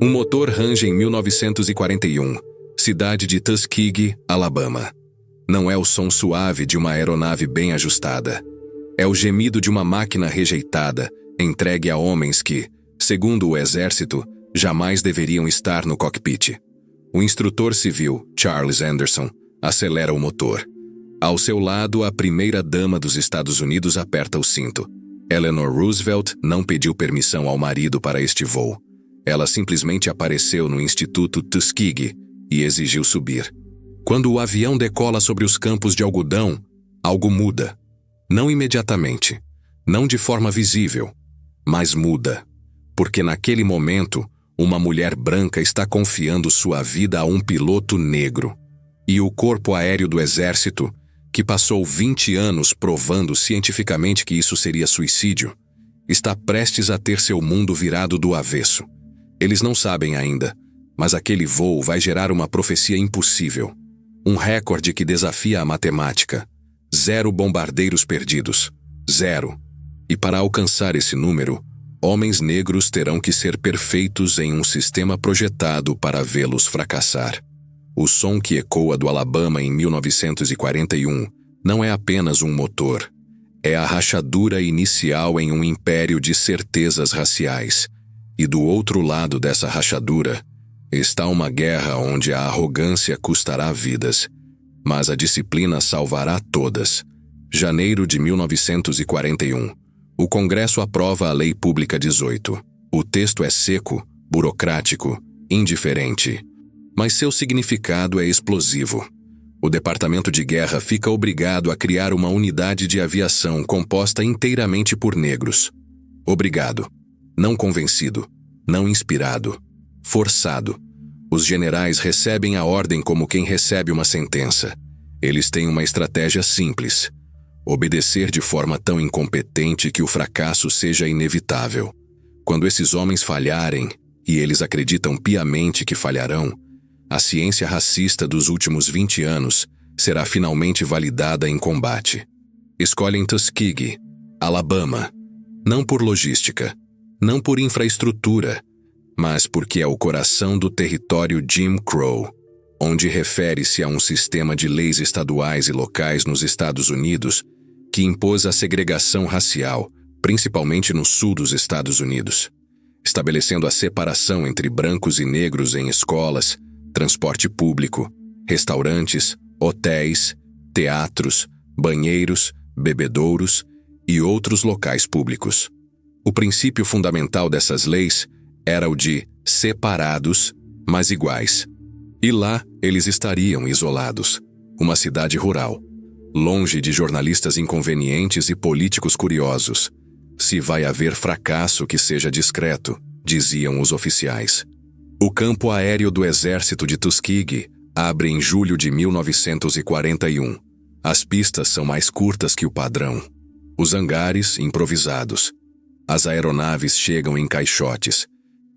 Um motor range em 1941, cidade de Tuskegee, Alabama. Não é o som suave de uma aeronave bem ajustada. É o gemido de uma máquina rejeitada, entregue a homens que, segundo o exército, jamais deveriam estar no cockpit. O instrutor civil, Charles Anderson, acelera o motor. Ao seu lado, a primeira-dama dos Estados Unidos aperta o cinto. Eleanor Roosevelt não pediu permissão ao marido para este voo. Ela simplesmente apareceu no Instituto Tuskegee e exigiu subir. Quando o avião decola sobre os campos de algodão, algo muda. Não imediatamente, não de forma visível, mas muda. Porque naquele momento, uma mulher branca está confiando sua vida a um piloto negro. E o Corpo Aéreo do Exército, que passou 20 anos provando cientificamente que isso seria suicídio, está prestes a ter seu mundo virado do avesso. Eles não sabem ainda, mas aquele voo vai gerar uma profecia impossível. Um recorde que desafia a matemática. 0 bombardeiros perdidos. 0. E para alcançar esse número, homens negros terão que ser perfeitos em um sistema projetado para vê-los fracassar. O som que ecoa do Alabama em 1941 não é apenas um motor. É a rachadura inicial em um império de certezas raciais. E do outro lado dessa rachadura está uma guerra onde a arrogância custará vidas, mas a disciplina salvará todas. Janeiro de 1941. O Congresso aprova a Lei Pública 18. O texto é seco, burocrático, indiferente. Mas seu significado é explosivo. O Departamento de Guerra fica obrigado a criar uma unidade de aviação composta inteiramente por negros. Obrigado. Não convencido. Não inspirado. Forçado. Os generais recebem a ordem como quem recebe uma sentença. Eles têm uma estratégia simples. Obedecer de forma tão incompetente que o fracasso seja inevitável. Quando esses homens falharem, e eles acreditam piamente que falharão, a ciência racista dos últimos 20 anos será finalmente validada em combate. Escolhem Tuskegee, Alabama, não por logística, não por infraestrutura, mas porque é o coração do território Jim Crow, onde refere-se a um sistema de leis estaduais e locais nos Estados Unidos que impôs a segregação racial, principalmente no sul dos Estados Unidos, estabelecendo a separação entre brancos e negros em escolas, transporte público, restaurantes, hotéis, teatros, banheiros, bebedouros e outros locais públicos. O princípio fundamental dessas leis era o de separados, mas iguais. E lá eles estariam isolados, uma cidade rural, longe de jornalistas inconvenientes e políticos curiosos. Se vai haver fracasso que seja discreto, diziam os oficiais. O campo aéreo do exército de Tuskegee abre em julho de 1941. As pistas são mais curtas que o padrão. Os hangares, improvisados. As aeronaves chegam em caixotes.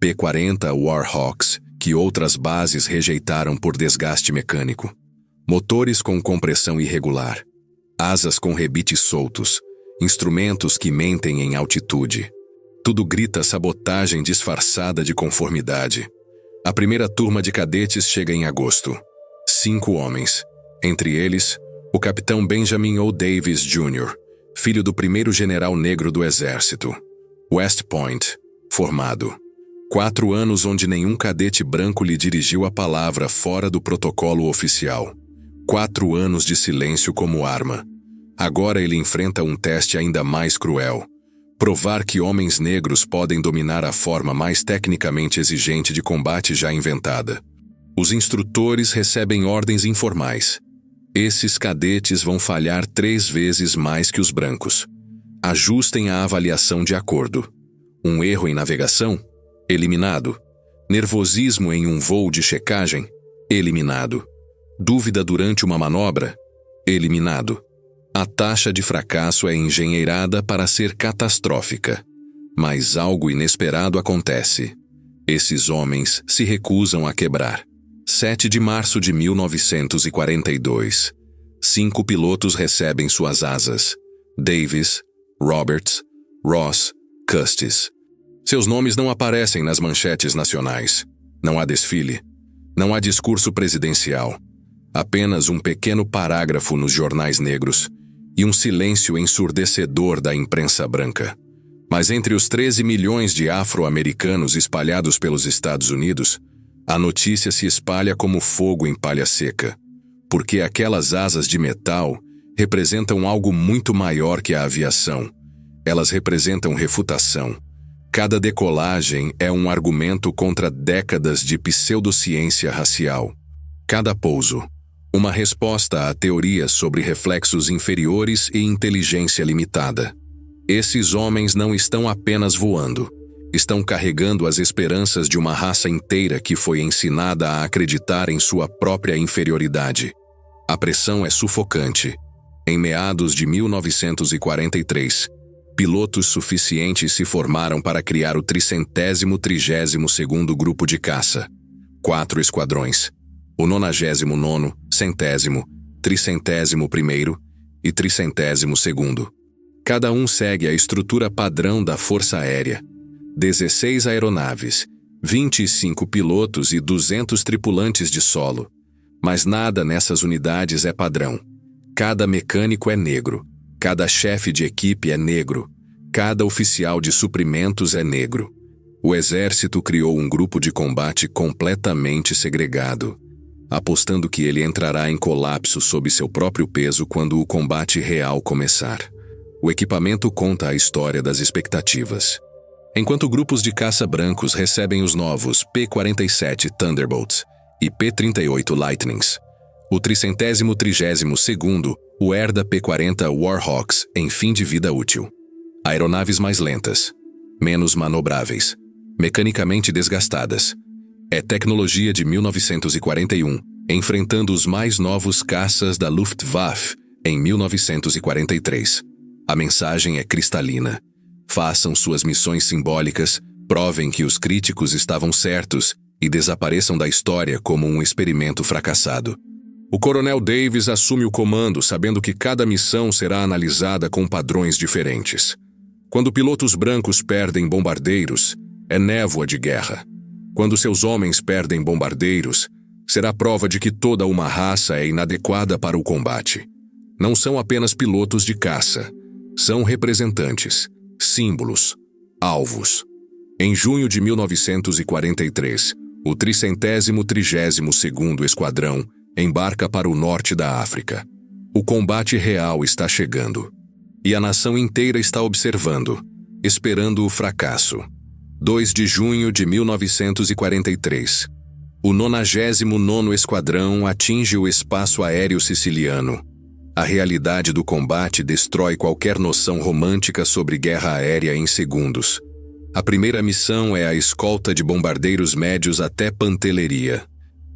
P-40 Warhawks, que outras bases rejeitaram por desgaste mecânico. Motores com compressão irregular. Asas com rebites soltos. Instrumentos que mentem em altitude. Tudo grita sabotagem disfarçada de conformidade. A primeira turma de cadetes chega em agosto. 5 homens. Entre eles, o capitão Benjamin O. Davis, Jr., filho do primeiro general negro do exército. West Point, formado. 4 anos onde nenhum cadete branco lhe dirigiu a palavra fora do protocolo oficial. 4 anos de silêncio como arma. Agora ele enfrenta um teste ainda mais cruel. Provar que homens negros podem dominar a forma mais tecnicamente exigente de combate já inventada. Os instrutores recebem ordens informais. Esses cadetes vão falhar 3 vezes mais que os brancos. Ajustem a avaliação de acordo. Um erro em navegação? Eliminado. Nervosismo em um voo de checagem? Eliminado. Dúvida durante uma manobra? Eliminado. A taxa de fracasso é engenheirada para ser catastrófica. Mas algo inesperado acontece. Esses homens se recusam a quebrar. 7 de março de 1942. 5 pilotos recebem suas asas. Davis, Roberts, Ross, Custis. Seus nomes não aparecem nas manchetes nacionais. Não há desfile. Não há discurso presidencial. Apenas um pequeno parágrafo nos jornais negros e um silêncio ensurdecedor da imprensa branca. Mas entre os 13 milhões de afro-americanos espalhados pelos Estados Unidos, a notícia se espalha como fogo em palha seca, porque aquelas asas de metal representam algo muito maior que a aviação. Elas representam refutação. Cada decolagem é um argumento contra décadas de pseudociência racial. Cada pouso, uma resposta a teorias sobre reflexos inferiores e inteligência limitada. Esses homens não estão apenas voando, estão carregando as esperanças de uma raça inteira que foi ensinada a acreditar em sua própria inferioridade. A pressão é sufocante. Em meados de 1943, pilotos suficientes se formaram para criar o 332º Grupo de Caça. 4 esquadrões, o 99º, 100º, 301º e 302º. Cada um segue a estrutura padrão da Força Aérea. 16 aeronaves, 25 pilotos e 200 tripulantes de solo. Mas nada nessas unidades é padrão. Cada mecânico é negro, cada chefe de equipe é negro, cada oficial de suprimentos é negro. O exército criou um grupo de combate completamente segregado, apostando que ele entrará em colapso sob seu próprio peso quando o combate real começar. O equipamento conta a história das expectativas. Enquanto grupos de caça brancos recebem os novos P-47 Thunderbolts e P-38 Lightnings, o 332º, o Herda P-40 Warhawks em fim de vida útil. Aeronaves mais lentas, menos manobráveis, mecanicamente desgastadas. É tecnologia de 1941, enfrentando os mais novos caças da Luftwaffe em 1943. A mensagem é cristalina. Façam suas missões simbólicas, provem que os críticos estavam certos e desapareçam da história como um experimento fracassado. O Coronel Davis assume o comando sabendo que cada missão será analisada com padrões diferentes. Quando pilotos brancos perdem bombardeiros, é névoa de guerra. Quando seus homens perdem bombardeiros, será prova de que toda uma raça é inadequada para o combate. Não são apenas pilotos de caça. São representantes, símbolos, alvos. Em junho de 1943, o 332º Esquadrão embarca para o norte da África. O combate real está chegando. E a nação inteira está observando, esperando o fracasso. 2 de junho de 1943. O 99º Esquadrão atinge o espaço aéreo siciliano. A realidade do combate destrói qualquer noção romântica sobre guerra aérea em segundos. A primeira missão é a escolta de bombardeiros médios até Pantelleria.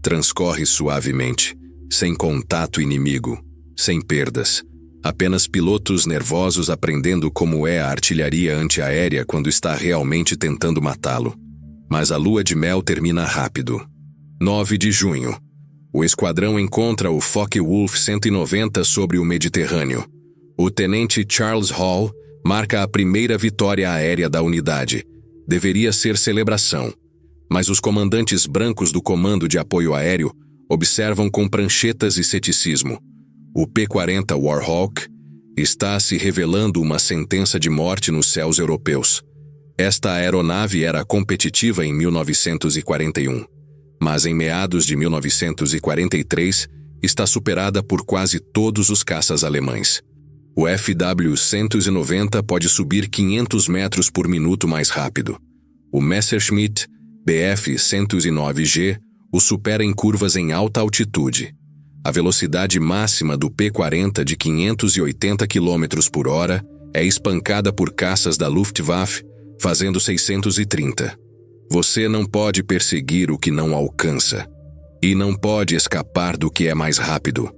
Transcorre suavemente, sem contato inimigo, sem perdas. Apenas pilotos nervosos aprendendo como é a artilharia antiaérea quando está realmente tentando matá-lo. Mas a lua de mel termina rápido. 9 de junho. O esquadrão encontra o Focke-Wulf 190 sobre o Mediterrâneo. O tenente Charles Hall marca a primeira vitória aérea da unidade. Deveria ser celebração. Mas os comandantes brancos do Comando de Apoio Aéreo observam com pranchetas e ceticismo. O P-40 Warhawk está se revelando uma sentença de morte nos céus europeus. Esta aeronave era competitiva em 1941. Mas em meados de 1943, está superada por quase todos os caças alemães. O FW-190 pode subir 500 metros por minuto mais rápido. O Messerschmitt Bf-109G o supera em curvas em alta altitude. A velocidade máxima do P-40 de 580 km por hora é espancada por caças da Luftwaffe, fazendo 630. Você não pode perseguir o que não alcança. E não pode escapar do que é mais rápido.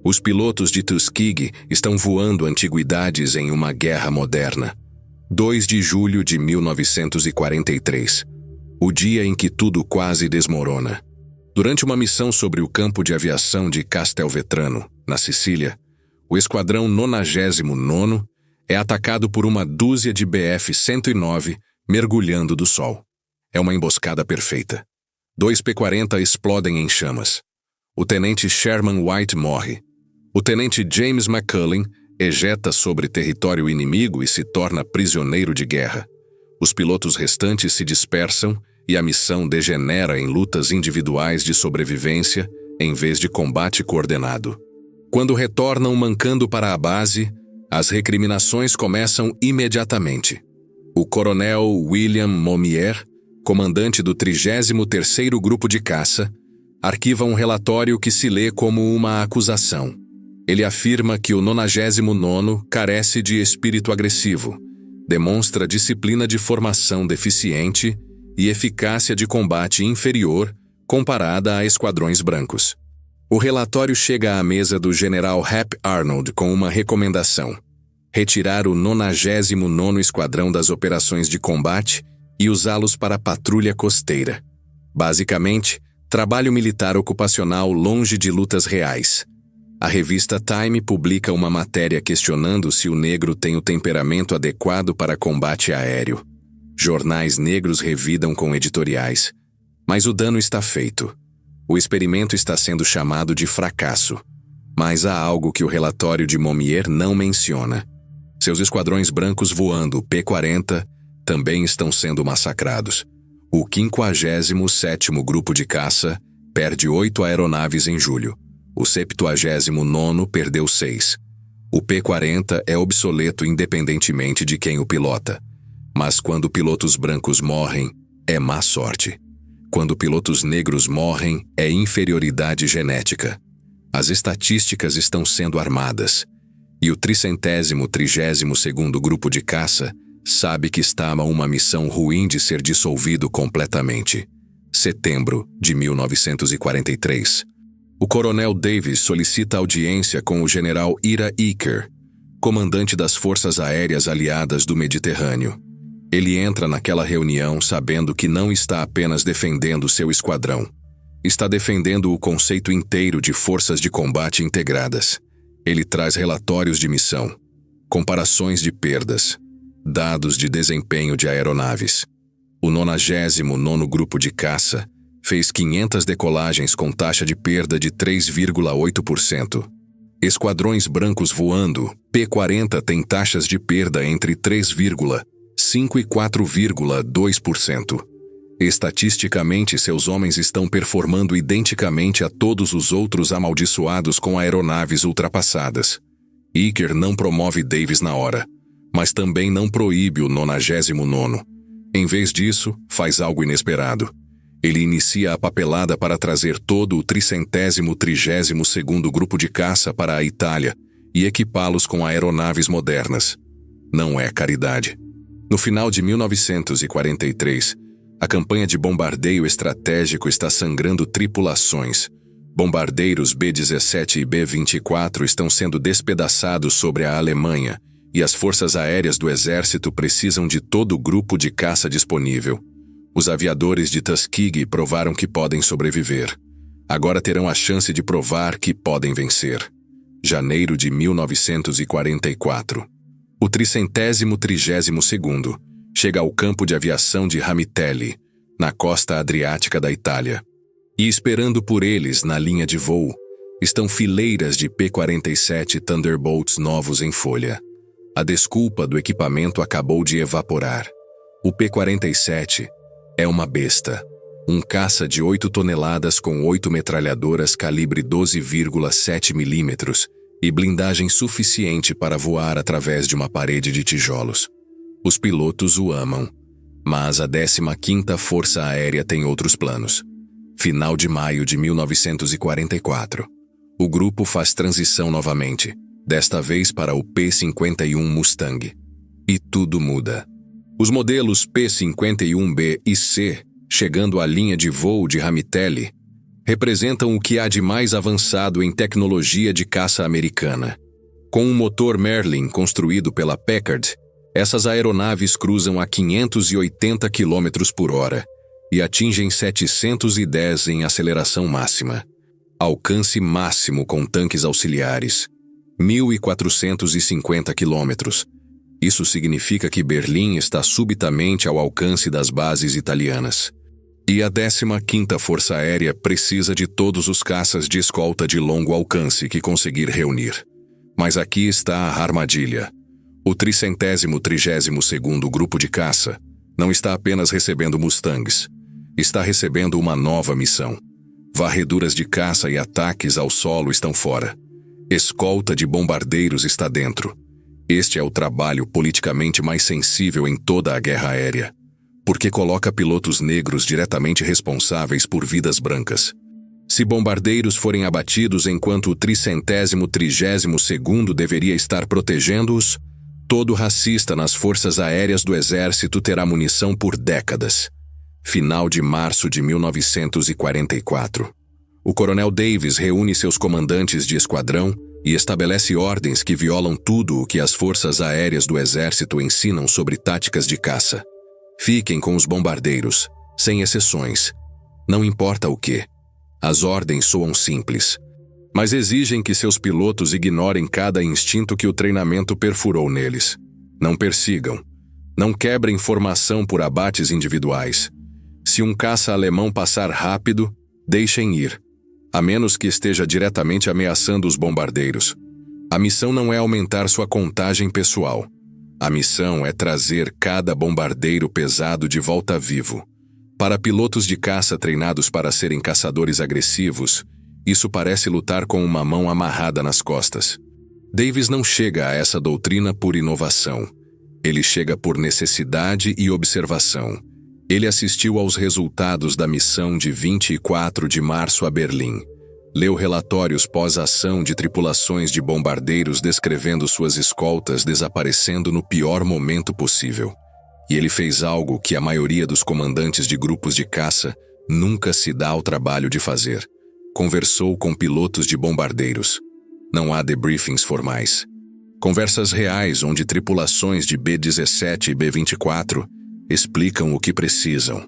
Os pilotos de Tuskegee estão voando antiguidades em uma guerra moderna. 2 de julho de 1943. O dia em que tudo quase desmorona. Durante uma missão sobre o campo de aviação de Castelvetrano, na Sicília, o esquadrão 99º é atacado por uma dúzia de Bf-109 mergulhando do sol. É uma emboscada perfeita. Dois P-40 explodem em chamas. O tenente Sherman White morre. O tenente James McCullin ejeta sobre território inimigo e se torna prisioneiro de guerra. Os pilotos restantes se dispersam e a missão degenera em lutas individuais de sobrevivência em vez de combate coordenado. Quando retornam mancando para a base, as recriminações começam imediatamente. O coronel William Momier, comandante do 33º Grupo de Caça, arquiva um relatório que se lê como uma acusação. Ele afirma que o 99º carece de espírito agressivo, demonstra disciplina de formação deficiente e eficácia de combate inferior comparada a esquadrões brancos. O relatório chega à mesa do general Hap Arnold com uma recomendação: retirar o 99º Esquadrão das operações de combate e usá-los para patrulha costeira. Basicamente, trabalho militar ocupacional longe de lutas reais. A revista Time publica uma matéria questionando se o negro tem o temperamento adequado para combate aéreo. Jornais negros revidam com editoriais. Mas o dano está feito. O experimento está sendo chamado de fracasso. Mas há algo que o relatório de Momier não menciona. Seus esquadrões brancos voando, P-40, também estão sendo massacrados. O 57º Grupo de Caça perde 8 aeronaves em julho. O 79º perdeu 6. O P-40 é obsoleto independentemente de quem o pilota. Mas quando pilotos brancos morrem, é má sorte. Quando pilotos negros morrem, é inferioridade genética. As estatísticas estão sendo armadas. E o 332º Grupo de Caça sabe que está a uma missão ruim de ser dissolvido completamente. Setembro de 1943. O coronel Davis solicita audiência com o general Ira Eaker, comandante das Forças Aéreas Aliadas do Mediterrâneo. Ele entra naquela reunião sabendo que não está apenas defendendo seu esquadrão. Está defendendo o conceito inteiro de forças de combate integradas. Ele traz relatórios de missão, comparações de perdas, dados de desempenho de aeronaves. O 99º Grupo de Caça fez 500 decolagens com taxa de perda de 3,8%. Esquadrões brancos voando, P-40 tem taxas de perda entre 3,5% e 4,2%. Estatisticamente, seus homens estão performando identicamente a todos os outros amaldiçoados com aeronaves ultrapassadas. Eaker não promove Davis na hora, mas também não proíbe o 99º. Em vez disso, faz algo inesperado. Ele inicia a papelada para trazer todo o 332º Grupo de Caça para a Itália e equipá-los com aeronaves modernas. Não é caridade. No final de 1943, a campanha de bombardeio estratégico está sangrando tripulações. Bombardeiros B-17 e B-24 estão sendo despedaçados sobre a Alemanha e as forças aéreas do exército precisam de todo o grupo de caça disponível. Os aviadores de Tuskegee provaram que podem sobreviver. Agora terão a chance de provar que podem vencer. Janeiro de 1944. O 332º chega ao campo de aviação de Ramitelli, na costa adriática da Itália. E esperando por eles na linha de voo, estão fileiras de P-47 Thunderbolts novos em folha. A desculpa do equipamento acabou de evaporar. O P-47 é uma besta. Um caça de 8 toneladas com 8 metralhadoras calibre 12,7 milímetros e blindagem suficiente para voar através de uma parede de tijolos. Os pilotos o amam, mas a 15ª Força Aérea tem outros planos. Final de maio de 1944. O grupo faz transição novamente, desta vez para o P-51 Mustang. E tudo muda. Os modelos P-51B e C, chegando à linha de voo de Ramitelli, representam o que há de mais avançado em tecnologia de caça americana. Com um motor Merlin construído pela Packard, essas aeronaves cruzam a 580 km por hora e atingem 710 em aceleração máxima. Alcance máximo com tanques auxiliares, 1.450 km. Isso significa que Berlim está subitamente ao alcance das bases italianas. E a 15ª Força Aérea precisa de todos os caças de escolta de longo alcance que conseguir reunir. Mas aqui está a armadilha. O 332º Grupo de Caça não está apenas recebendo Mustangs, está recebendo uma nova missão. Varreduras de caça e ataques ao solo estão fora. Escolta de bombardeiros está dentro. Este é o trabalho politicamente mais sensível em toda a guerra aérea, porque coloca pilotos negros diretamente responsáveis por vidas brancas. Se bombardeiros forem abatidos enquanto o 332º deveria estar protegendo-os, todo racista nas forças aéreas do exército terá munição por décadas. Final de março de 1944. O coronel Davis reúne seus comandantes de esquadrão e estabelece ordens que violam tudo o que as forças aéreas do exército ensinam sobre táticas de caça. Fiquem com os bombardeiros, sem exceções. Não importa o que. As ordens soam simples, mas exigem que seus pilotos ignorem cada instinto que o treinamento perfurou neles. Não persigam. Não quebrem formação por abates individuais. Se um caça alemão passar rápido, deixem ir, a menos que esteja diretamente ameaçando os bombardeiros. A missão não é aumentar sua contagem pessoal. A missão é trazer cada bombardeiro pesado de volta vivo. Para pilotos de caça treinados para serem caçadores agressivos, isso parece lutar com uma mão amarrada nas costas. Davis não chega a essa doutrina por inovação. Ele chega por necessidade e observação. Ele assistiu aos resultados da missão de 24 de março a Berlim. Leu relatórios pós-ação de tripulações de bombardeiros descrevendo suas escoltas desaparecendo no pior momento possível. E ele fez algo que a maioria dos comandantes de grupos de caça nunca se dá ao trabalho de fazer. Conversou com pilotos de bombardeiros. Não há debriefings formais. Conversas reais onde tripulações de B-17 e B-24 explicam o que precisam.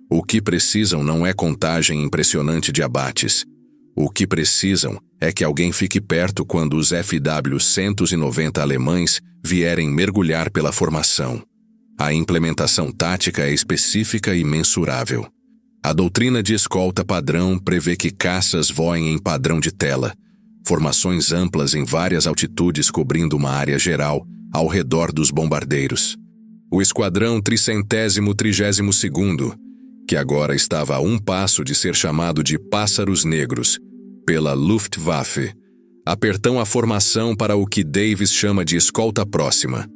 O que precisam não é contagem impressionante de abates. O que precisam é que alguém fique perto quando os FW-190 alemães vierem mergulhar pela formação. A implementação tática é específica e mensurável. A doutrina de escolta padrão prevê que caças voem em padrão de tela, formações amplas em várias altitudes cobrindo uma área geral ao redor dos bombardeiros. O esquadrão 332º, que agora estava a um passo de ser chamado de Pássaros Negros pela Luftwaffe, apertam a formação para o que Davis chama de escolta próxima.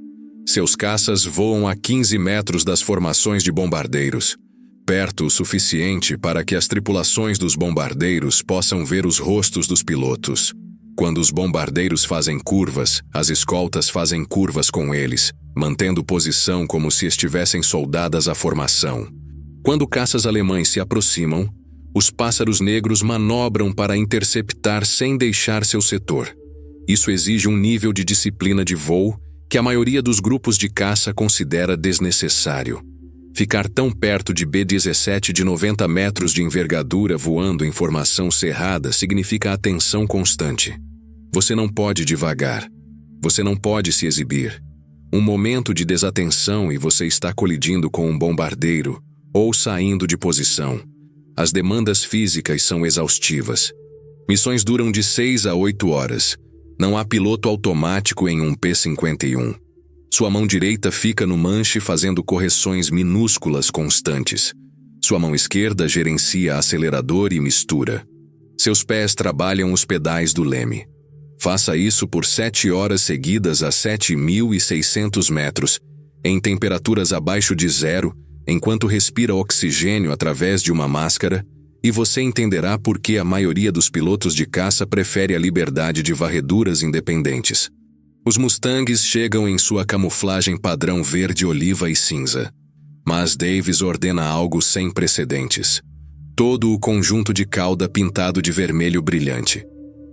Seus caças voam a 15 metros das formações de bombardeiros, perto o suficiente para que as tripulações dos bombardeiros possam ver os rostos dos pilotos. Quando os bombardeiros fazem curvas, as escoltas fazem curvas com eles, mantendo posição como se estivessem soldadas à formação. Quando caças alemães se aproximam, os pássaros negros manobram para interceptar sem deixar seu setor. Isso exige um nível de disciplina de voo que a maioria dos grupos de caça considera desnecessário. Ficar tão perto de B-17 de 90 metros de envergadura voando em formação cerrada significa atenção constante. Você não pode divagar. Você não pode se exibir. Um momento de desatenção e você está colidindo com um bombardeiro ou saindo de posição. As demandas físicas são exaustivas. Missões duram de 6 a 8 horas. Não há piloto automático em um P-51. Sua mão direita fica no manche fazendo correções minúsculas constantes. Sua mão esquerda gerencia acelerador e mistura. Seus pés trabalham os pedais do leme. Faça isso por 7 horas seguidas a 7.600 metros, em temperaturas abaixo de zero, enquanto respira oxigênio através de uma máscara, e você entenderá por que a maioria dos pilotos de caça prefere a liberdade de varreduras independentes. Os Mustangs chegam em sua camuflagem padrão verde, oliva e cinza. Mas Davis ordena algo sem precedentes. Todo o conjunto de cauda pintado de vermelho brilhante.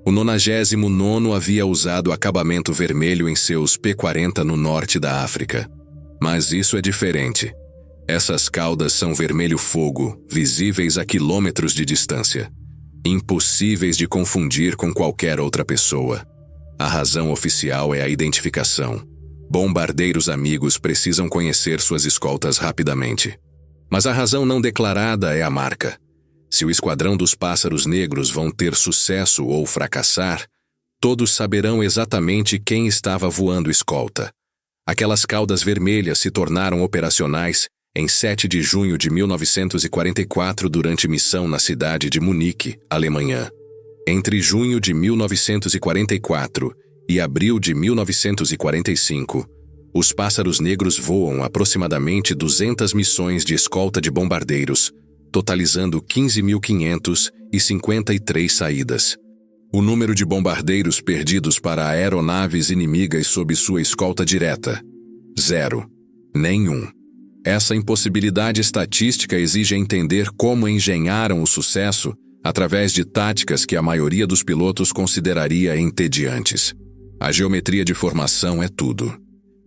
O 99º havia usado acabamento vermelho em seus P-40 no norte da África. Mas isso é diferente. Essas caudas são vermelho fogo, visíveis a quilômetros de distância. Impossíveis de confundir com qualquer outra pessoa. A razão oficial é a identificação. Bombardeiros amigos precisam conhecer suas escoltas rapidamente. Mas a razão não declarada é a marca. Se o esquadrão dos pássaros negros vão ter sucesso ou fracassar, todos saberão exatamente quem estava voando escolta. Aquelas caudas vermelhas se tornaram operacionais em 7 de junho de 1944 durante missão na cidade de Munique, Alemanha. Entre junho de 1944 e abril de 1945, os pássaros negros voam aproximadamente 200 missões de escolta de bombardeiros, totalizando 15.553 saídas. O número de bombardeiros perdidos para aeronaves inimigas sob sua escolta direta: 0. Nenhum. Essa impossibilidade estatística exige entender como engenharam o sucesso através de táticas que a maioria dos pilotos consideraria entediantes. A geometria de formação é tudo.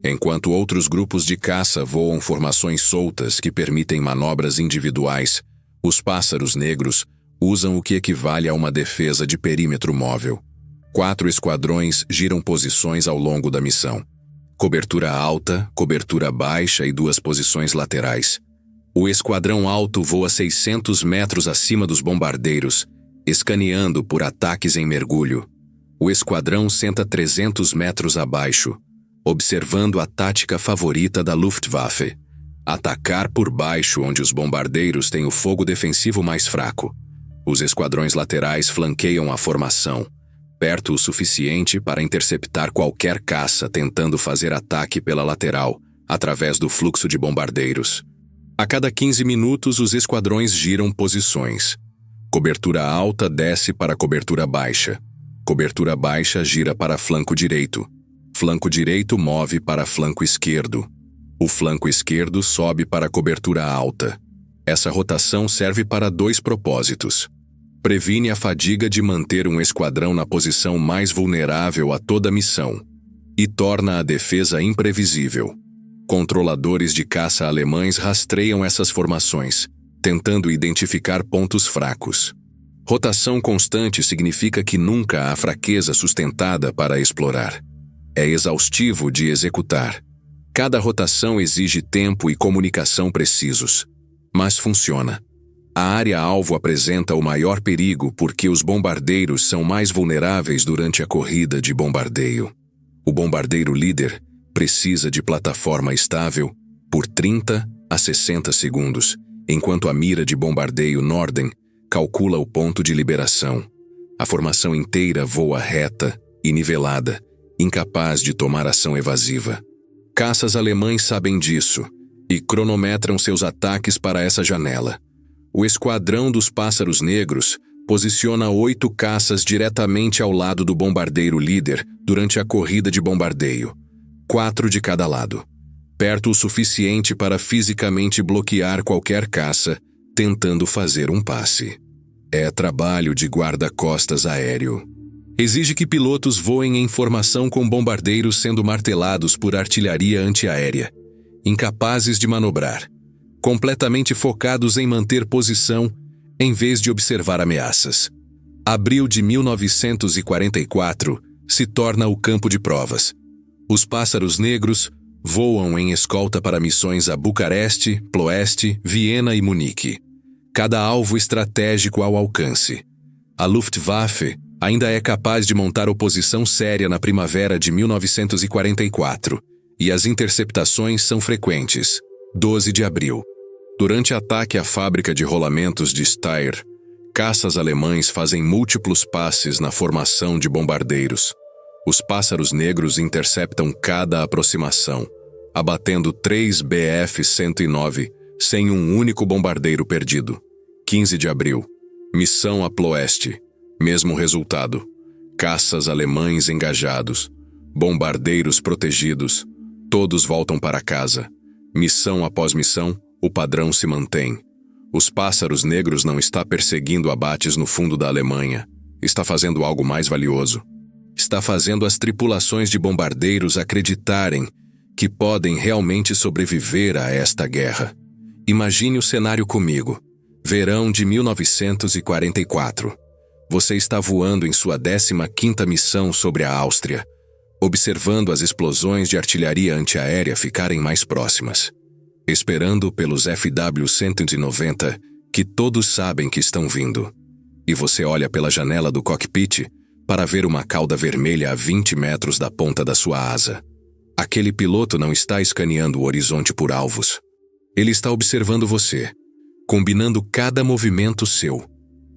Enquanto outros grupos de caça voam formações soltas que permitem manobras individuais, os pássaros negros usam o que equivale a uma defesa de perímetro móvel. 4 esquadrões giram posições ao longo da missão. Cobertura alta, cobertura baixa e 2 posições laterais. O esquadrão alto voa 600 metros acima dos bombardeiros, escaneando por ataques em mergulho. O esquadrão senta 300 metros abaixo, observando a tática favorita da Luftwaffe: atacar por baixo onde os bombardeiros têm o fogo defensivo mais fraco. Os esquadrões laterais flanqueiam a formação, perto o suficiente para interceptar qualquer caça tentando fazer ataque pela lateral, através do fluxo de bombardeiros. A cada 15 minutos, os esquadrões giram posições. Cobertura alta desce para cobertura baixa. Cobertura baixa gira para flanco direito. Flanco direito move para flanco esquerdo. O flanco esquerdo sobe para cobertura alta. Essa rotação serve para 2 propósitos. Previne a fadiga de manter um esquadrão na posição mais vulnerável a toda missão e torna a defesa imprevisível. Controladores de caça alemães rastreiam essas formações, tentando identificar pontos fracos. Rotação constante significa que nunca há fraqueza sustentada para explorar. É exaustivo de executar. Cada rotação exige tempo e comunicação precisos, mas funciona. A área-alvo apresenta o maior perigo porque os bombardeiros são mais vulneráveis durante a corrida de bombardeio. O bombardeiro líder precisa de plataforma estável por 30 a 60 segundos, enquanto a mira de bombardeio Norden calcula o ponto de liberação. A formação inteira voa reta e nivelada, incapaz de tomar ação evasiva. Caças alemães sabem disso e cronometram seus ataques para essa janela. O esquadrão dos pássaros negros posiciona 8 caças diretamente ao lado do bombardeiro líder durante a corrida de bombardeio, 4 de cada lado, perto o suficiente para fisicamente bloquear qualquer caça tentando fazer um passe. É trabalho de guarda-costas aéreo. Exige que pilotos voem em formação com bombardeiros sendo martelados por artilharia antiaérea, incapazes de manobrar, completamente focados em manter posição em vez de observar ameaças. Abril de 1944 se torna o campo de provas. Os pássaros negros voam em escolta para missões a Bucareste, Ploeste, Viena e Munique. Cada alvo estratégico ao alcance. A Luftwaffe ainda é capaz de montar oposição séria na primavera de 1944, e as interceptações são frequentes. 12 de abril. Durante ataque à fábrica de rolamentos de Steyr, caças alemães fazem múltiplos passes na formação de bombardeiros. Os pássaros negros interceptam cada aproximação, abatendo 3 Bf-109 sem um único bombardeiro perdido. 15 de abril. Missão a Ploeste. Mesmo resultado. Caças alemães engajados. Bombardeiros protegidos. Todos voltam para casa. Missão após missão, o padrão se mantém. Os pássaros negros não está perseguindo abates no fundo da Alemanha. Está fazendo algo mais valioso. Está fazendo as tripulações de bombardeiros acreditarem que podem realmente sobreviver a esta guerra. Imagine o cenário comigo. Verão de 1944. Você está voando em sua 15ª missão sobre a Áustria, observando as explosões de artilharia antiaérea ficarem mais próximas. esperando pelos FW-190, que todos sabem que estão vindo. E você olha pela janela do cockpit para ver uma cauda vermelha a 20 metros da ponta da sua asa. Aquele piloto não está escaneando o horizonte por alvos. Ele está observando você, combinando cada movimento seu.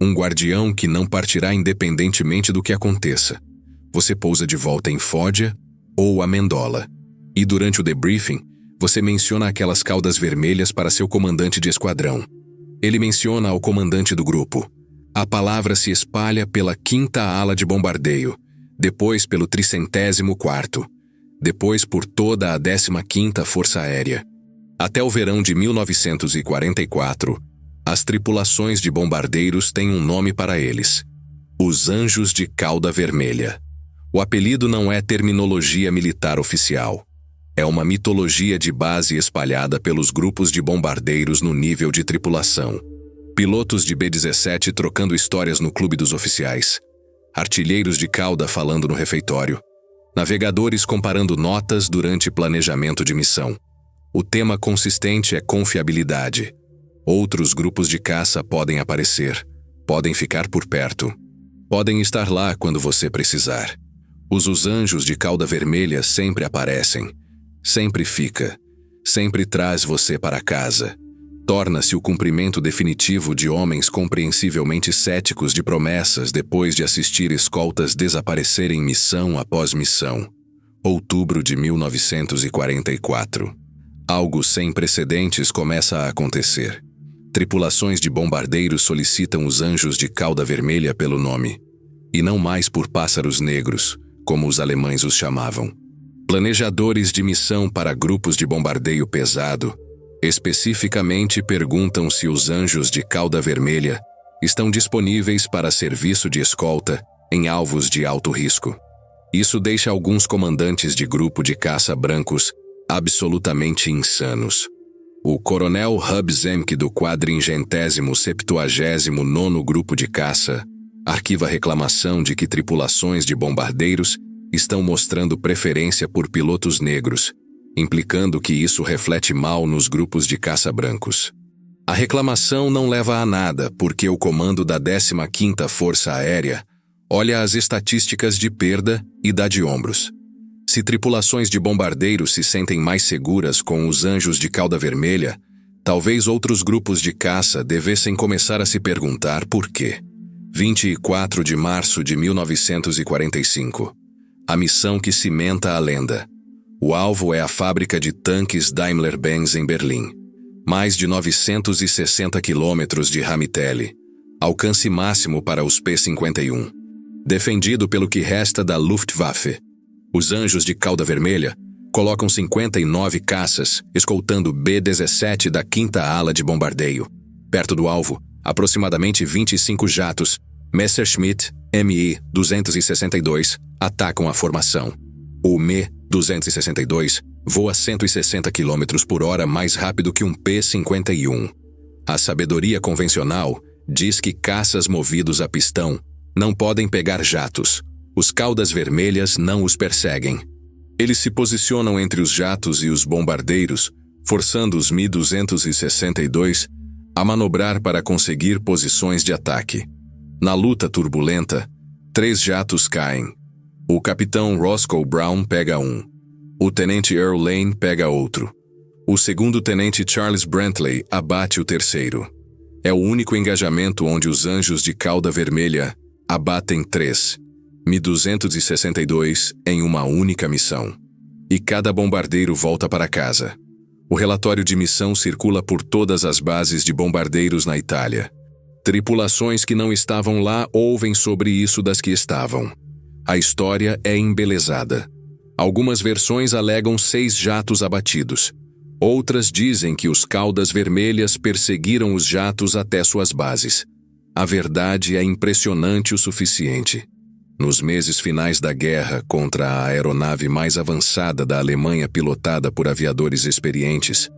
Um guardião que não partirá independentemente do que aconteça. Você pousa de volta em Foggia ou Amendola. E durante o debriefing, você menciona aquelas caudas vermelhas para seu comandante de esquadrão. Ele menciona ao comandante do grupo. A palavra se espalha pela 5ª ala de bombardeio, depois pelo 304º, depois por toda a 15ª Força Aérea. Até o verão de 1944, as tripulações de bombardeiros têm um nome para eles: os Anjos de Cauda Vermelha. O apelido não é terminologia militar oficial. É uma mitologia de base espalhada pelos grupos de bombardeiros no nível de tripulação. Pilotos de B-17 trocando histórias no clube dos oficiais. Artilheiros de cauda falando no refeitório. Navegadores comparando notas durante planejamento de missão. O tema consistente é confiabilidade. Outros grupos de caça podem aparecer, podem ficar por perto, podem estar lá quando você precisar. Os Anjos de Cauda Vermelha sempre aparecem, sempre fica, sempre traz você para casa. Torna-se o cumprimento definitivo de homens compreensivelmente céticos de promessas depois de assistir escoltas desaparecerem missão após missão. Outubro de 1944. Algo sem precedentes começa a acontecer. Tripulações de bombardeiros solicitam os Anjos de Cauda Vermelha pelo nome, e não mais por pássaros negros, como os alemães os chamavam. Planejadores de missão para grupos de bombardeio pesado especificamente perguntam se os Anjos de Cauda Vermelha estão disponíveis para serviço de escolta em alvos de alto risco. Isso deixa alguns comandantes de grupo de caça brancos absolutamente insanos. O coronel Hub Zemke do 479º Grupo de Caça arquiva a reclamação de que tripulações de bombardeiros estão mostrando preferência por pilotos negros, implicando que isso reflete mal nos grupos de caça brancos. A reclamação não leva a nada porque o comando da 15ª Força Aérea olha as estatísticas de perda e dá de ombros. Se tripulações de bombardeiros se sentem mais seguras com os Anjos de Cauda Vermelha, talvez outros grupos de caça devessem começar a se perguntar por quê. 24 de março de 1945. A missão que cimenta a lenda. O alvo é a fábrica de tanques Daimler-Benz em Berlim. Mais de 960 quilômetros de Ramitele. Alcance máximo para os P-51. Defendido pelo que resta da Luftwaffe. Os Anjos de Cauda Vermelha colocam 59 caças escoltando B-17 da 5ª ala de bombardeio. Perto do alvo, aproximadamente 25 jatos Messerschmitt Mi-262 atacam a formação. O Me-262 voa 160 km por hora mais rápido que um P-51. A sabedoria convencional diz que caças movidos a pistão não podem pegar jatos. Os caudas vermelhas não os perseguem. Eles se posicionam entre os jatos e os bombardeiros, forçando os Mi-262 a manobrar para conseguir posições de ataque. Na luta turbulenta, 3 jatos caem. O capitão Roscoe Brown pega um. O tenente Earl Lane pega outro. O segundo-tenente Charles Brantley abate o terceiro. É o único engajamento onde os Anjos de Cauda Vermelha abatem 3 Mi-262 em uma única missão. E cada bombardeiro volta para casa. O relatório de missão circula por todas as bases de bombardeiros na Itália. Tripulações que não estavam lá ouvem sobre isso das que estavam. A história é embelezada. Algumas versões alegam 6 jatos abatidos. Outras dizem que os caudas vermelhas perseguiram os jatos até suas bases. A verdade é impressionante o suficiente. Nos meses finais da guerra contra a aeronave mais avançada da Alemanha pilotada por aviadores experientes,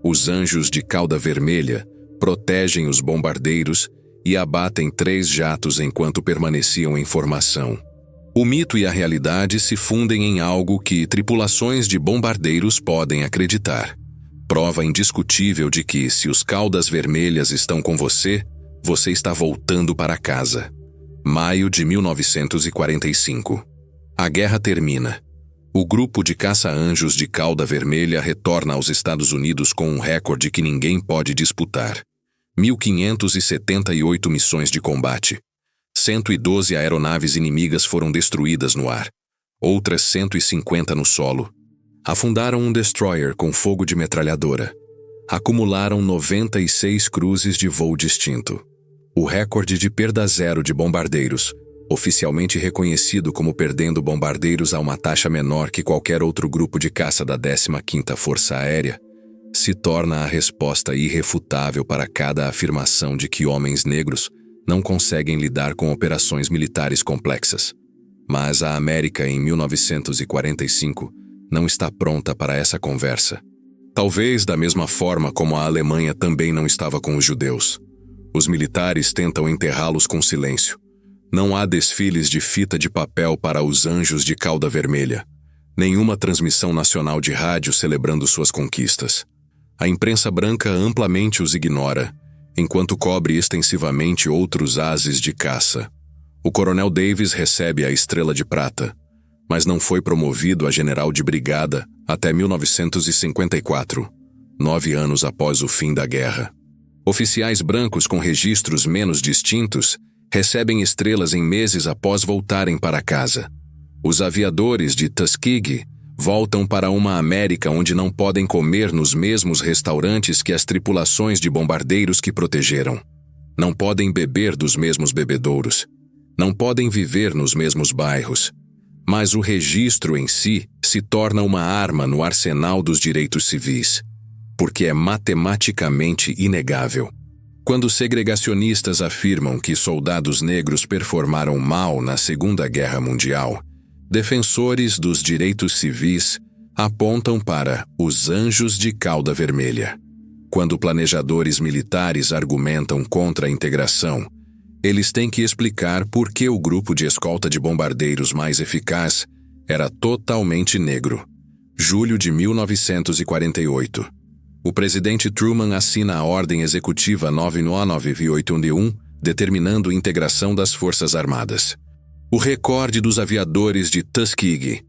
os Anjos de Cauda Vermelha protegem os bombardeiros e abatem 3 jatos enquanto permaneciam em formação. O mito e a realidade se fundem em algo que tripulações de bombardeiros podem acreditar. Prova indiscutível de que, se os caudas vermelhas estão com você, você está voltando para casa. Maio de 1945. A guerra termina. O grupo de caça-anjos de cauda vermelha retorna aos Estados Unidos com um recorde que ninguém pode disputar. 1.578 missões de combate. 112 aeronaves inimigas foram destruídas no ar. Outras 150 no solo. Afundaram um destroyer com fogo de metralhadora. Acumularam 96 cruzes de voo distinto. O recorde de perda zero de bombardeiros, oficialmente reconhecido como perdendo bombardeiros a uma taxa menor que qualquer outro grupo de caça da 15ª Força Aérea, se torna a resposta irrefutável para cada afirmação de que homens negros não conseguem lidar com operações militares complexas. Mas a América, em 1945, não está pronta para essa conversa. Talvez da mesma forma como a Alemanha também não estava com os judeus. Os militares tentam enterrá-los com silêncio. Não há desfiles de fita de papel para os anjos de cauda vermelha. Nenhuma transmissão nacional de rádio celebrando suas conquistas. A imprensa branca amplamente os ignora, enquanto cobre extensivamente outros ases de caça. O coronel Davis recebe a Estrela de Prata, mas não foi promovido a general de brigada até 1954, 9 anos após o fim da guerra. Oficiais brancos com registros menos distintos recebem estrelas em meses após voltarem para casa. Os aviadores de Tuskegee voltam para uma América onde não podem comer nos mesmos restaurantes que as tripulações de bombardeiros que protegeram. Não podem beber dos mesmos bebedouros. Não podem viver nos mesmos bairros. Mas o registro em si se torna uma arma no arsenal dos direitos civis, porque é matematicamente inegável. Quando segregacionistas afirmam que soldados negros performaram mal na Segunda Guerra Mundial, defensores dos direitos civis apontam para os anjos de cauda vermelha. Quando planejadores militares argumentam contra a integração, eles têm que explicar por que o grupo de escolta de bombardeiros mais eficaz era totalmente negro. Julho de 1948. O presidente Truman assina a Ordem Executiva 99881, determinando a integração das Forças Armadas. O recorde dos aviadores de Tuskegee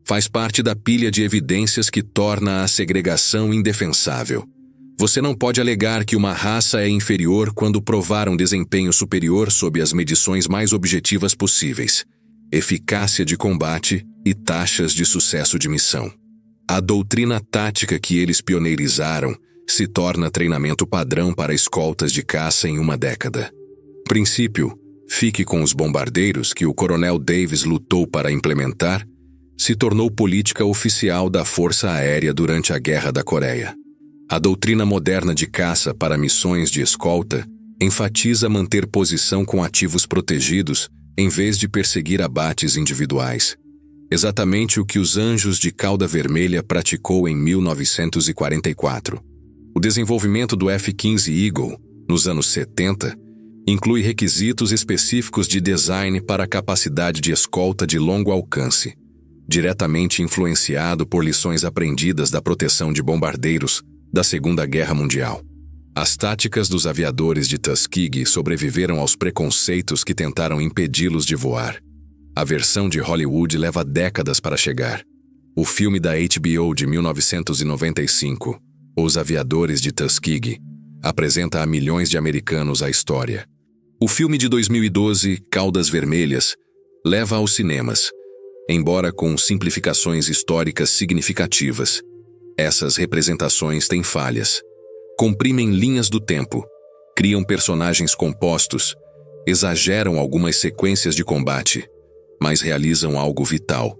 faz parte da pilha de evidências que torna a segregação indefensável. Você não pode alegar que uma raça é inferior quando provar um desempenho superior sob as medições mais objetivas possíveis, eficácia de combate e taxas de sucesso de missão. A doutrina tática que eles pioneirizaram se torna treinamento padrão para escoltas de caça em uma década. Princípio, fique com os bombardeiros que o coronel Davis lutou para implementar, se tornou política oficial da Força Aérea durante a Guerra da Coreia. A doutrina moderna de caça para missões de escolta enfatiza manter posição com ativos protegidos em vez de perseguir abates individuais. Exatamente o que os Anjos de Cauda Vermelha praticou em 1944. O desenvolvimento do F-15 Eagle, nos anos 70, inclui requisitos específicos de design para a capacidade de escolta de longo alcance, diretamente influenciado por lições aprendidas da proteção de bombardeiros da Segunda Guerra Mundial. As táticas dos aviadores de Tuskegee sobreviveram aos preconceitos que tentaram impedi-los de voar. A versão de Hollywood leva décadas para chegar. O filme da HBO de 1995, Os Aviadores de Tuskegee, apresenta a milhões de americanos a história. O filme de 2012, Caudas Vermelhas, leva aos cinemas, embora com simplificações históricas significativas. Essas representações têm falhas. Comprimem linhas do tempo, criam personagens compostos, exageram algumas sequências de combate, mas realizam algo vital.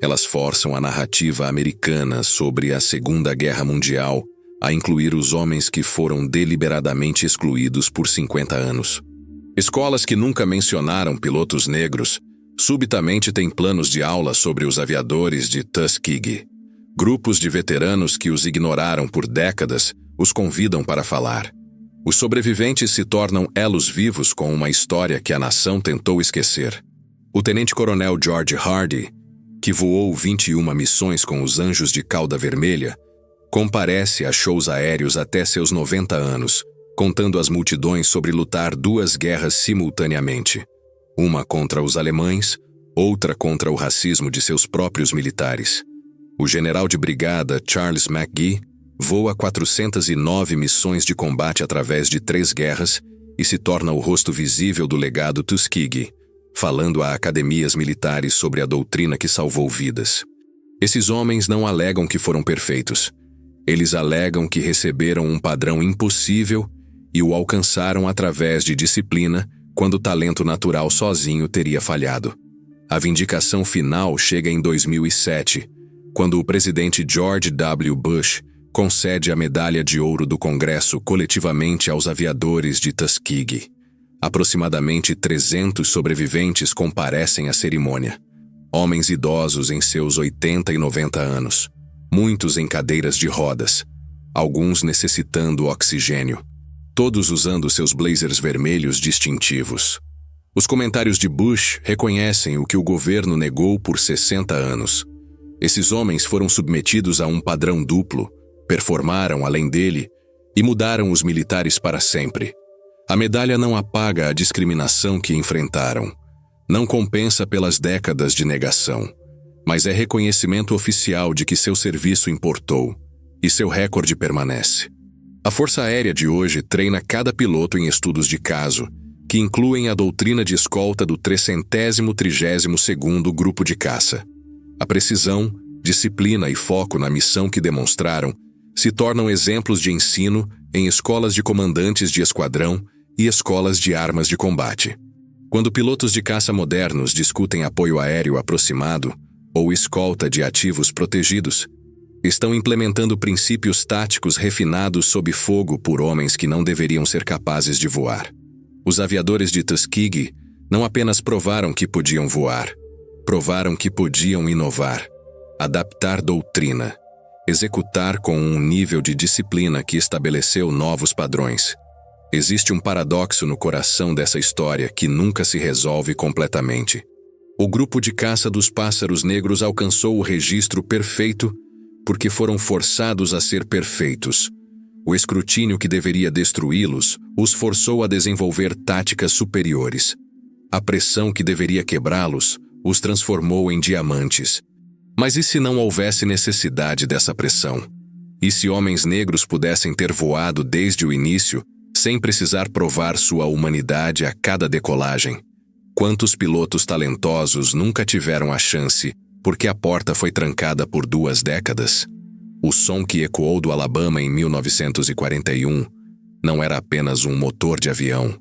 Elas forçam a narrativa americana sobre a Segunda Guerra Mundial a incluir os homens que foram deliberadamente excluídos por 50 anos. Escolas que nunca mencionaram pilotos negros subitamente têm planos de aula sobre os aviadores de Tuskegee. Grupos de veteranos que os ignoraram por décadas os convidam para falar. Os sobreviventes se tornam elos vivos com uma história que a nação tentou esquecer. O tenente-coronel George Hardy, que voou 21 missões com os Anjos de Cauda Vermelha, Comparece a shows aéreos até seus 90 anos, contando às multidões sobre lutar 2 guerras simultaneamente. Uma contra os alemães, outra contra o racismo de seus próprios militares. O general de brigada Charles McGee voa 409 missões de combate através de 3 guerras e se torna o rosto visível do legado Tuskegee, falando a academias militares sobre a doutrina que salvou vidas. Esses homens não alegam que foram perfeitos. Eles alegam que receberam um padrão impossível e o alcançaram através de disciplina, quando o talento natural sozinho teria falhado. A vindicação final chega em 2007, quando o presidente George W. Bush concede a Medalha de Ouro do Congresso coletivamente aos aviadores de Tuskegee. Aproximadamente 300 sobreviventes comparecem à cerimônia. Homens idosos em seus 80 e 90 anos, muitos em cadeiras de rodas, alguns necessitando oxigênio, todos usando seus blazers vermelhos distintivos. Os comentários de Bush reconhecem o que o governo negou por 60 anos. Esses homens foram submetidos a um padrão duplo, performaram além dele e mudaram os militares para sempre. A medalha não apaga a discriminação que enfrentaram, não compensa pelas décadas de negação, mas é reconhecimento oficial de que seu serviço importou e seu recorde permanece. A Força Aérea de hoje treina cada piloto em estudos de caso, que incluem a doutrina de escolta do 332º Grupo de Caça. A precisão, disciplina e foco na missão que demonstraram se tornam exemplos de ensino em escolas de comandantes de esquadrão e escolas de armas de combate. Quando pilotos de caça modernos discutem apoio aéreo aproximado ou escolta de ativos protegidos, estão implementando princípios táticos refinados sob fogo por homens que não deveriam ser capazes de voar. Os aviadores de Tuskegee não apenas provaram que podiam voar, provaram que podiam inovar, adaptar doutrina, executar com um nível de disciplina que estabeleceu novos padrões. Existe um paradoxo no coração dessa história que nunca se resolve completamente. O grupo de caça dos pássaros negros alcançou o registro perfeito porque foram forçados a ser perfeitos. O escrutínio que deveria destruí-los os forçou a desenvolver táticas superiores. A pressão que deveria quebrá-los os transformou em diamantes. Mas e se não houvesse necessidade dessa pressão? E se homens negros pudessem ter voado desde o início, sem precisar provar sua humanidade a cada decolagem? Quantos pilotos talentosos nunca tiveram a chance porque a porta foi trancada por 2 décadas? O som que ecoou do Alabama em 1941 não era apenas um motor de avião.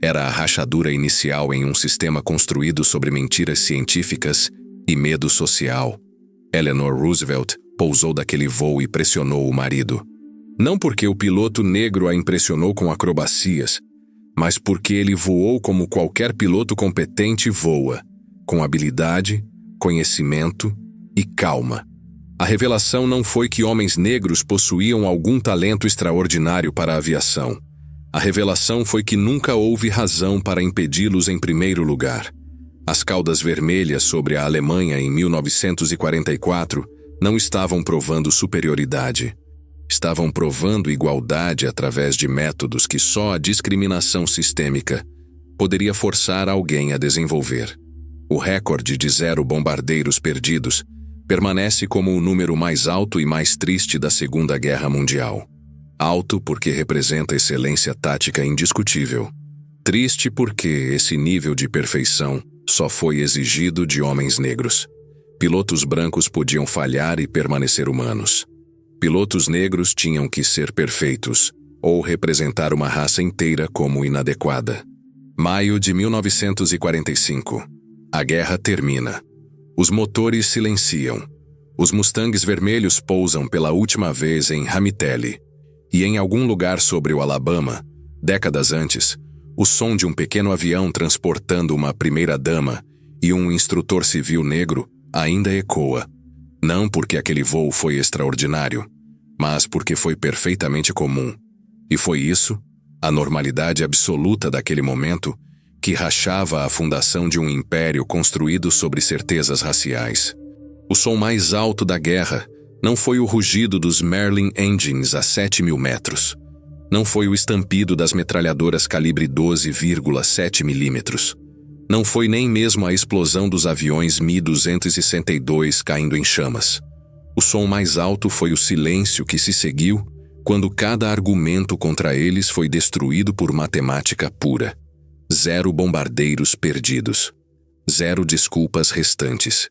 Era a rachadura inicial em um sistema construído sobre mentiras científicas e medo social. Eleanor Roosevelt pousou daquele voo e pressionou o marido. Não porque o piloto negro a impressionou com acrobacias, mas porque ele voou como qualquer piloto competente voa, com habilidade, conhecimento e calma. A revelação não foi que homens negros possuíam algum talento extraordinário para a aviação. A revelação foi que nunca houve razão para impedi-los em primeiro lugar. As caudas vermelhas sobre a Alemanha em 1944 não estavam provando superioridade. Estavam provando igualdade através de métodos que só a discriminação sistêmica poderia forçar alguém a desenvolver. O recorde de 0 bombardeiros perdidos permanece como o número mais alto e mais triste da Segunda Guerra Mundial. Alto porque representa excelência tática indiscutível. Triste porque esse nível de perfeição só foi exigido de homens negros. Pilotos brancos podiam falhar e permanecer humanos. Pilotos negros tinham que ser perfeitos, ou representar uma raça inteira como inadequada. Maio de 1945. A guerra termina. Os motores silenciam. Os Mustangs vermelhos pousam pela última vez em Hamitelli. E em algum lugar sobre o Alabama, décadas antes, o som de um pequeno avião transportando uma primeira-dama e um instrutor civil negro ainda ecoa. Não porque aquele voo foi extraordinário, mas porque foi perfeitamente comum. E foi isso, a normalidade absoluta daquele momento, que rachava a fundação de um império construído sobre certezas raciais. O som mais alto da guerra Não foi o rugido dos Merlin Engines a 7.000 metros. Não foi o estampido das metralhadoras calibre 12,7 milímetros. Não foi nem mesmo a explosão dos aviões Mi-262 caindo em chamas. O som mais alto foi o silêncio que se seguiu quando cada argumento contra eles foi destruído por matemática pura. 0 bombardeiros perdidos. 0 desculpas restantes.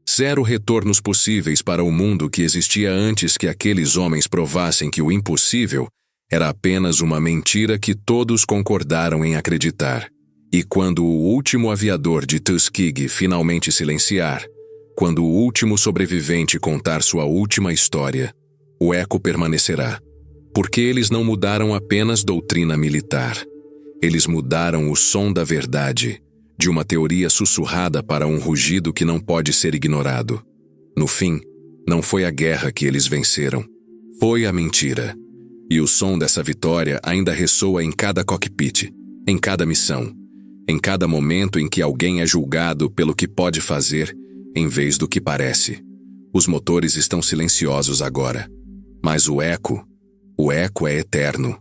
0 retornos possíveis para o mundo que existia antes que aqueles homens provassem que o impossível era apenas uma mentira que todos concordaram em acreditar. E quando o último aviador de Tuskegee finalmente silenciar, quando o último sobrevivente contar sua última história, o eco permanecerá. Porque eles não mudaram apenas doutrina militar. Eles mudaram o som da verdade, de uma teoria sussurrada para um rugido que não pode ser ignorado. No fim, não foi a guerra que eles venceram. Foi a mentira. E o som dessa vitória ainda ressoa em cada cockpit, em cada missão, em cada momento em que alguém é julgado pelo que pode fazer, em vez do que parece. Os motores estão silenciosos agora, mas o eco é eterno.